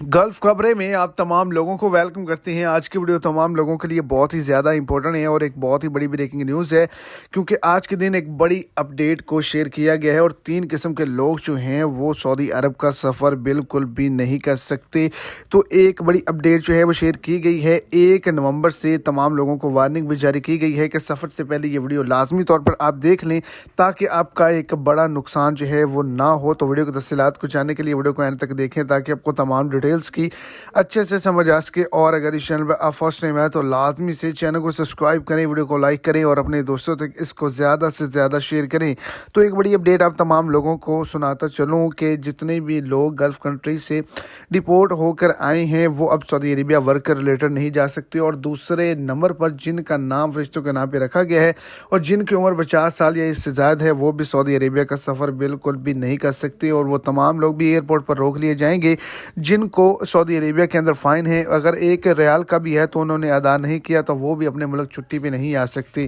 Gulf खबरें में आप तमाम लोगों को वेलकम करते हैं। आज की वीडियो तमाम लोगों के लिए बहुत ही ज़्यादा इंपॉर्टेंट है और एक बहुत ही बड़ी ब्रेकिंग न्यूज़ है, क्योंकि आज के दिन एक बड़ी अपडेट को शेयर किया गया है और 3 किस्म के लोग जो हैं वो सऊदी अरब का सफ़र बिल्कुल भी नहीं कर सकते। तो एक बड़ी अपडेट जो है वो शेयर की गई है। 1 नवंबर से तमाम लोगों को वार्निंग भी जारी की गई है कि सफ़र से पहले ये वीडियो लाजमी तौर पर आप देख लें, ताकि आपका एक बड़ा नुकसान जो है वो ना हो। तो वीडियो की तफसीलात को जानने के लिए वीडियो को एंड तक देखें, ताकि आपको तमाम डिटेल्स की अच्छे से समझ आ सके। और अगर इस चैनल पर आप फर्स्ट टाइम आए तो लाजमी से चैनल को सब्सक्राइब करें, वीडियो को लाइक करें और अपने दोस्तों तक इसको ज़्यादा से ज़्यादा शेयर करें। तो एक बड़ी अपडेट आप तमाम लोगों को सुनाता चलूँ कि जितने भी लोग गल्फ़ कंट्री से डिपोर्ट होकर आए हैं वो अब सऊदी अरेबिया वर्क रिलेटेड नहीं जा सकते। और दूसरे नंबर पर जिनका नाम फरिश्तों के नाम पे रखा गया है और जिनकी उम्र 50 साल या इससे ज़्यादा है वो भी सऊदी अरेबिया का सफ़र बिल्कुल भी नहीं कर सकते। और वो तमाम लोग भी एयरपोर्ट पर रोक लिए जाएंगे जिनको सऊदी अरेबिया के अंदर फ़ाइन है। अगर 1 रियाल का भी है तो उन्होंने अदा नहीं किया तो वो भी अपने मुल्क छुट्टी पे नहीं आ सकते।